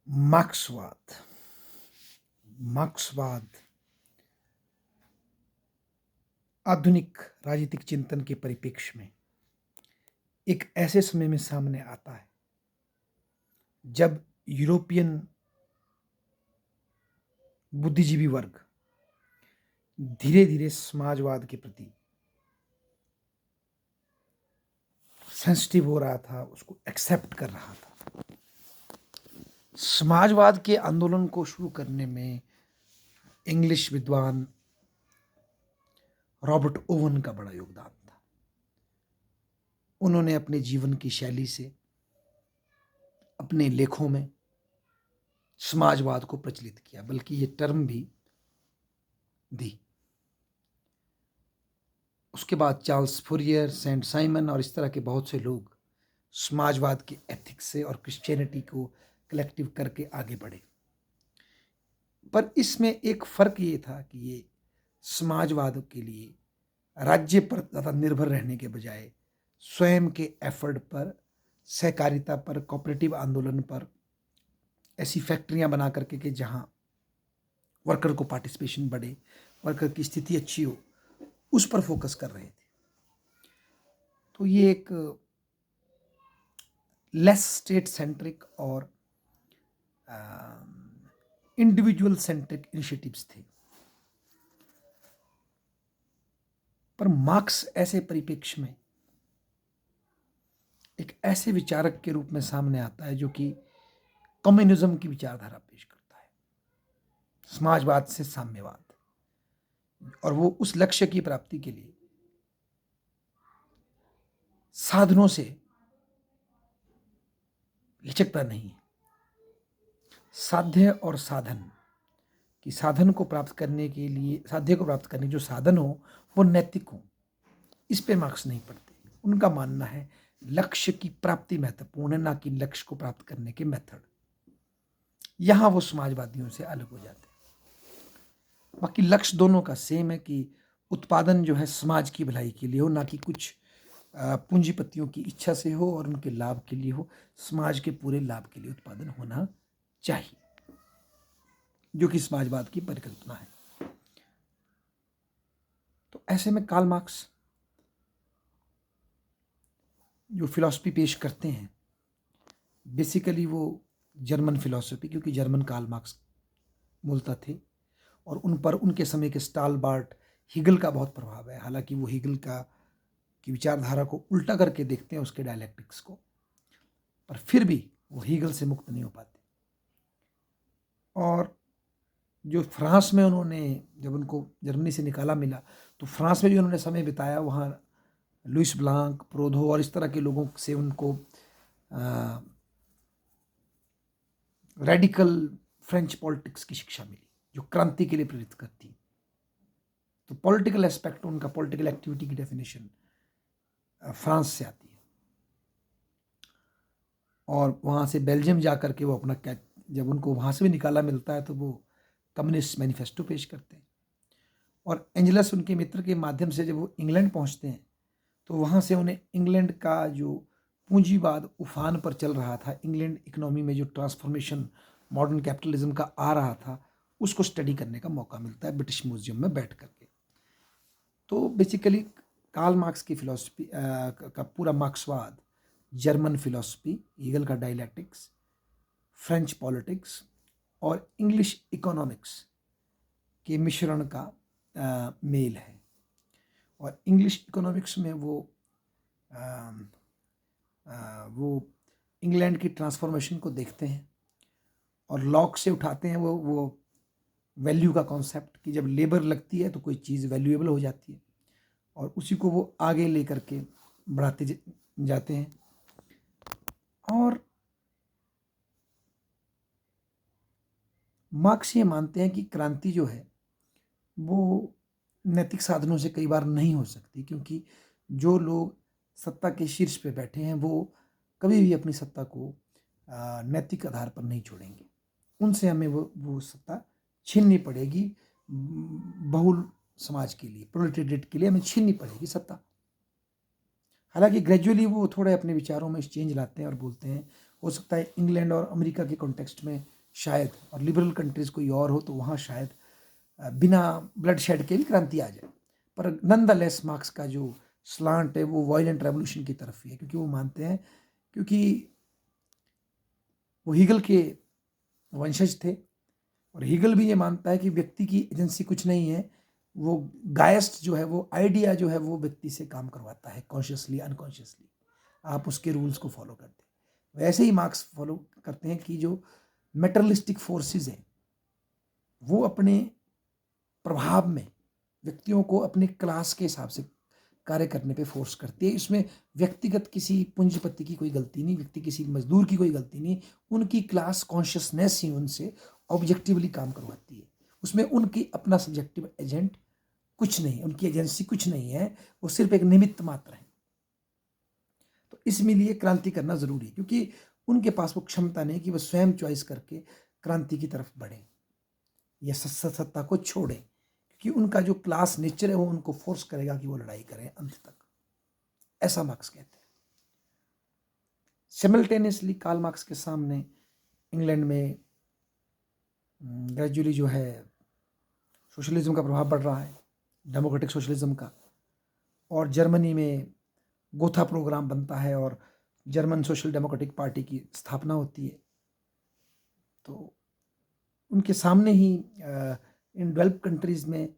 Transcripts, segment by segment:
मार्क्सवाद मार्क्सवाद आधुनिक राजनीतिक चिंतन के परिप्रेक्ष्य में एक ऐसे समय में सामने आता है जब यूरोपियन बुद्धिजीवी वर्ग धीरे धीरे समाजवाद के प्रति सेंसिटिव हो रहा था, उसको एक्सेप्ट कर रहा था। समाजवाद के आंदोलन को शुरू करने में इंग्लिश विद्वान रॉबर्ट ओवन का बड़ा योगदान था। उन्होंने अपने जीवन की शैली से अपने लेखों में समाजवाद को प्रचलित किया, बल्कि ये टर्म भी दी। उसके बाद चार्ल्स फुरियर, सेंट साइमन और इस तरह के बहुत से लोग समाजवाद के एथिक्स से और क्रिश्चियनिटी को कलेक्टिव करके आगे बढ़े। पर इसमें एक फ़र्क ये था कि ये समाजवाद के लिए राज्य पर ज़्यादा निर्भर रहने के बजाय स्वयं के एफर्ट पर, सहकारिता पर, कोऑपरेटिव आंदोलन पर, ऐसी फैक्ट्रियां बना करके कि जहां वर्कर को पार्टिसिपेशन बढ़े, वर्कर की स्थिति अच्छी हो, उस पर फोकस कर रहे थे। तो ये एक लेस स्टेट सेंट्रिक और इंडिविजुअल सेंट्रिक इनिशिएटिव्स थे। पर मार्क्स ऐसे परिप्रेक्ष्य में एक ऐसे विचारक के रूप में सामने आता है जो कि कम्युनिज्म की विचारधारा पेश करता है, समाजवाद से साम्यवाद, और वो उस लक्ष्य की प्राप्ति के लिए साधनों से हिचकता नहीं है। साध्य और साधन कि साधन को प्राप्त करने के लिए, साध्य को प्राप्त करने जो साधन हो वो नैतिक हो, इस पे मार्क्स नहीं पड़ते। उनका मानना है लक्ष्य की प्राप्ति महत्वपूर्ण है, ना कि लक्ष्य को प्राप्त करने के मेथड। यहां वो समाजवादियों से अलग हो जाते हैं। बाकी लक्ष्य दोनों का सेम है कि उत्पादन जो है समाज की भलाई के लिए हो, ना कि कुछ पूंजीपतियों की इच्छा से हो और उनके लाभ के लिए हो। समाज के पूरे लाभ के लिए उत्पादन होना चाहिए, जो कि समाजवाद की परिकल्पना है। तो ऐसे में कार्ल मार्क्स जो फिलॉसफी पेश करते हैं, बेसिकली वो जर्मन फिलॉसफी, क्योंकि जर्मन कार्ल मार्क्स मूलतः थे, और उन पर उनके समय के स्टालबार्ट हीगल का बहुत प्रभाव है। हालांकि वो हीगल की विचारधारा को उल्टा करके देखते हैं, उसके डायलैक्टिक्स को, पर फिर भी वो हीगल से मुक्त नहीं हो पाते। और जो फ्रांस में उन्होंने, जब उनको जर्मनी से निकाला मिला, तो फ्रांस में जो उन्होंने समय बिताया, वहाँ लुइस ब्लांक, प्रोधो और इस तरह के लोगों से उनको रेडिकल फ्रेंच पॉलिटिक्स की शिक्षा मिली, जो क्रांति के लिए प्रेरित करती। तो पॉलिटिकल एस्पेक्ट, उनका पॉलिटिकल एक्टिविटी की डेफिनेशन फ्रांस से आती है। और वहाँ से बेल्जियम जा करके वो अपना, जब उनको वहाँ से भी निकाला मिलता है, तो वो कम्युनिस्ट मैनिफेस्टो पेश करते हैं। और एंजलस उनके मित्र के माध्यम से जब वो इंग्लैंड पहुँचते हैं, तो वहाँ से उन्हें इंग्लैंड का जो पूंजीवाद उफान पर चल रहा था, इंग्लैंड इकोनॉमी में जो ट्रांसफॉर्मेशन मॉडर्न कैपिटलिज्म का आ रहा था, उसको स्टडी करने का मौका मिलता है ब्रिटिश म्यूजियम में बैठ करके। तो बेसिकली कार्ल मार्क्स की फिलॉसफी का पूरा मार्क्सवाद जर्मन फिलॉसफी, हीगल का डायलैक्टिक्स, फ्रेंच पॉलिटिक्स और इंग्लिश इकोनॉमिक्स के मिश्रण का मेल है। और इंग्लिश इकोनॉमिक्स में वो इंग्लैंड की ट्रांसफॉर्मेशन को देखते हैं और लॉक से उठाते हैं वो वैल्यू का कॉन्सेप्ट कि जब लेबर लगती है तो कोई चीज़ वैल्यूएबल हो जाती है, और उसी को वो आगे लेकर के बढ़ाते जाते हैं। और मार्क्स ये मानते हैं कि क्रांति जो है वो नैतिक साधनों से कई बार नहीं हो सकती, क्योंकि जो लोग सत्ता के शीर्ष पे बैठे हैं वो कभी भी अपनी सत्ता को नैतिक आधार पर नहीं छोड़ेंगे। उनसे हमें वो सत्ता छीननी पड़ेगी, बहुल समाज के लिए, प्रोलेटेरिएट के लिए हमें छीननी पड़ेगी सत्ता। हालांकि ग्रेजुअली वो थोड़े अपने विचारों में चेंज लाते हैं और बोलते हैं हो सकता है इंग्लैंड और अमेरिका के कॉन्टेक्स्ट में शायद, और लिबरल कंट्रीज़ कोई और हो तो वहाँ शायद बिना ब्लड शेड के भी क्रांति आ जाए। पर नॉनदलेस मार्क्स का जो स्लांट है वो वायलेंट रेवोल्यूशन की तरफ ही है, क्योंकि वो मानते हैं, क्योंकि वो हीगल के वंशज थे, और हीगल भी ये मानता है कि व्यक्ति की एजेंसी कुछ नहीं है, वो गायस्ट जो है, वो आइडिया जो है, वो व्यक्ति से काम करवाता है, कॉन्शियसली अनकॉन्शियसली आप उसके रूल्स को फॉलो करते हैं। वैसे ही मार्क्स फॉलो करते हैं कि जो मेटरलिस्टिक फोर्सेस हैं वो अपने प्रभाव में व्यक्तियों को अपने क्लास के हिसाब से कार्य करने पे फोर्स करती है। इसमें व्यक्तिगत किसी पूंजीपति की कोई गलती नहीं, व्यक्ति किसी मजदूर की कोई गलती नहीं, उनकी क्लास कॉन्शियसनेस ही उनसे ऑब्जेक्टिवली काम करवाती है। उसमें उनकी अपना सब्जेक्टिव एजेंट कुछ नहीं, उनकी एजेंसी कुछ नहीं है, वो सिर्फ एक निमित्त मात्र है। तो इसमें लिए क्रांति करना जरूरी है, क्योंकि उनके पास वो क्षमता नहीं कि वो स्वयं चॉइस करके क्रांति की तरफ बढ़े या सत्ता को छोड़े, क्योंकि उनका जो क्लास नेचर है वो उनको फोर्स करेगा कि वो लड़ाई करें अंत तक, ऐसा मार्क्स कहते हैं। सिमल्टेनियसली कार्ल मार्क्स के सामने इंग्लैंड में ग्रेजुअली जो है सोशलिज्म का प्रभाव बढ़ रहा है, डेमोक्रेटिक सोशलिज्म का, और जर्मनी में गोथा प्रोग्राम बनता है और जर्मन सोशल डेमोक्रेटिक पार्टी की स्थापना होती है। तो उनके सामने ही इन डेवलप कंट्रीज़ में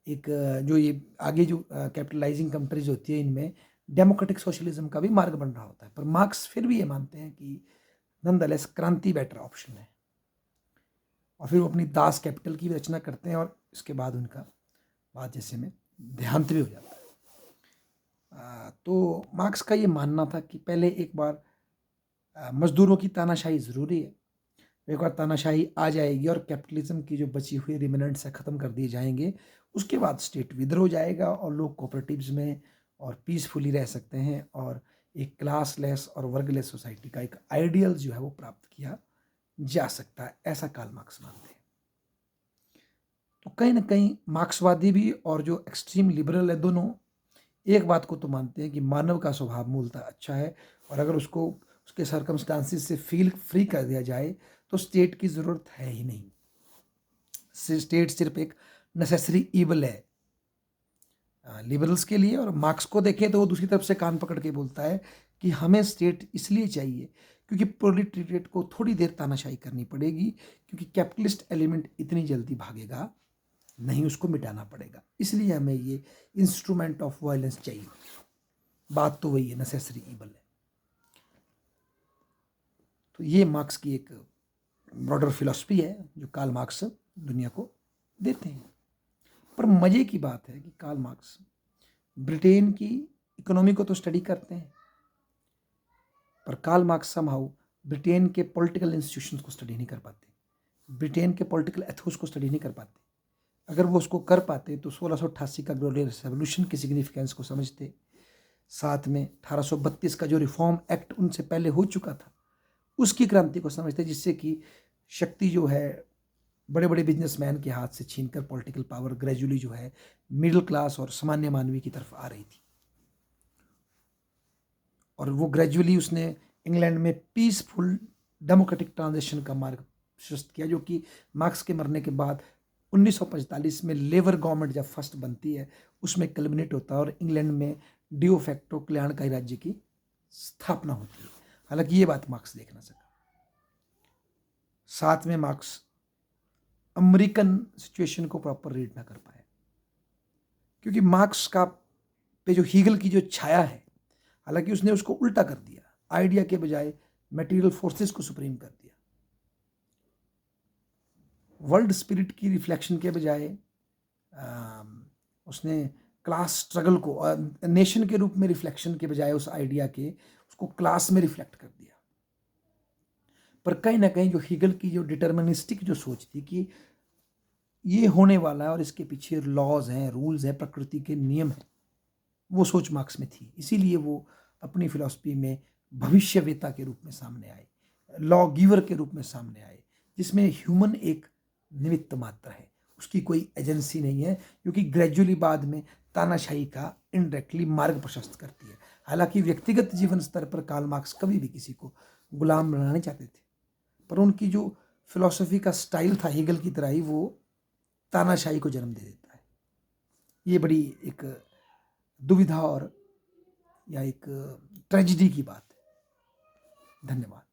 एक जो ये आगे जो कैपिटलाइजिंग कंट्रीज होती है, इनमें डेमोक्रेटिक सोशलिज्म का भी मार्ग बन रहा होता है। पर मार्क्स फिर भी ये मानते हैं कि नॉनदलेस क्रांति बेटर ऑप्शन है, और फिर वो अपनी दास कैपिटल की भी रचना करते हैं, और इसके बाद उनका बाद जैसे में देहांत भी हो जाता है। तो मार्क्स का ये मानना था कि पहले एक बार मजदूरों की तानाशाही ज़रूरी है, एक बार तानाशाही आ जाएगी और कैपिटलिज्म की जो बची हुई रिमेनेंट्स है ख़त्म कर दिए जाएंगे, उसके बाद स्टेट विदर हो जाएगा और लोग कोऑपरेटिव्स में और पीसफुली रह सकते हैं, और एक क्लासलेस और वर्गलेस सोसाइटी का एक आइडियल जो है वो प्राप्त किया जा सकता है, ऐसा कार्ल मार्क्स मानते हैं। तो कहीं ना कहीं मार्क्सवादी भी और जो एक्सट्रीम लिबरल है, दोनों एक बात को तो मानते हैं कि मानव का स्वभाव मूलतः अच्छा है, और अगर उसको उसके सर्कमस्टांसिस से फील फ्री कर दिया जाए तो स्टेट की ज़रूरत है ही नहीं। स्टेट सिर्फ एक नेसेसरी ईवल है लिबरल्स के लिए। और मार्क्स को देखें तो वो दूसरी तरफ से कान पकड़ के बोलता है कि हमें स्टेट इसलिए चाहिए क्योंकि प्रोलेटेरिएट को थोड़ी देर तानाशाही करनी पड़ेगी, क्योंकि कैपिटलिस्ट एलिमेंट इतनी जल्दी भागेगा नहीं, उसको मिटाना पड़ेगा, इसलिए हमें ये इंस्ट्रूमेंट ऑफ वायलेंस चाहिए। बात तो वही है, नेसेसरी ईवल है। तो ये मार्क्स की एक ब्रॉडर फिलॉसफी है जो कार्ल मार्क्स दुनिया को देते हैं। पर मजे की बात है कि कार्ल मार्क्स ब्रिटेन की इकोनॉमी को तो स्टडी करते हैं, पर कार्ल मार्क्स समहाउ ब्रिटेन के पॉलिटिकल इंस्टीट्यूशंस को स्टडी नहीं कर पाते, ब्रिटेन के पॉलिटिकल एथोस को स्टडी नहीं कर पाते। अगर वो उसको कर पाते तो 1688 का ग्लोरियस रेवोल्यूशन की सिग्निफिकेंस को समझते, साथ में 1832 का जो रिफॉर्म एक्ट उनसे पहले हो चुका था उसकी क्रांति को समझते, जिससे कि शक्ति जो है बड़े बड़े बिजनेसमैन के हाथ से छीनकर पॉलिटिकल पावर ग्रेजुअली जो है मिडिल क्लास और सामान्य मानवी की तरफ आ रही थी। और वो ग्रेजुअली उसने इंग्लैंड में पीसफुल डेमोक्रेटिक ट्रांजिशन का मार्ग प्रशस्त किया, जो कि मार्क्स के मरने के बाद 1945 में लेबर गवर्नमेंट जब फर्स्ट बनती है उसमें कल्मिनेट होता है और इंग्लैंड में डिओ फैक्टो कल्याणकारी राज्य की स्थापना होती है। हालांकि ये बात मार्क्स देख ना सका। साथ में मार्क्स अमेरिकन सिचुएशन को प्रॉपर रीड ना कर पाए, क्योंकि मार्क्स का पे जो हीगल की जो छाया है, हालांकि उसने उसको उल्टा कर दिया, आइडिया के बजाय मटेरियल फोर्सेस को सुप्रीम कर दिया। वर्ल्ड स्पिरिट की रिफ्लेक्शन के बजाय उसने क्लास स्ट्रगल को नेशन के रूप में रिफ्लेक्शन के बजाय उस आइडिया के उसको क्लास में रिफ्लेक्ट कर दिया। पर कहीं ना कहीं जो हीगल की जो डिटर्मिनिस्टिक जो सोच थी कि ये होने वाला है और इसके पीछे लॉज हैं, रूल्स हैं, प्रकृति के नियम हैं, वो सोच मार्क्स में थी। इसीलिए वो अपनी फिलॉसफी में भविष्यवेता के रूप में सामने आए, लॉ गिवर के रूप में सामने आए, जिसमें ह्यूमन एक निमित्त मात्र है, उसकी कोई एजेंसी नहीं है, क्योंकि ग्रेजुअली बाद में तानाशाही का इनडायरेक्टली मार्ग प्रशस्त करती है। हालांकि व्यक्तिगत जीवन स्तर पर कार्ल मार्क्स कभी भी किसी को गुलाम बनाना नहीं चाहते थे, पर उनकी जो फिलॉसफी का स्टाइल था हेगल की तरह ही, वो तानाशाही को जन्म दे देता है। ये बड़ी एक दुविधा और या एक ट्रेजिडी की बात है। धन्यवाद।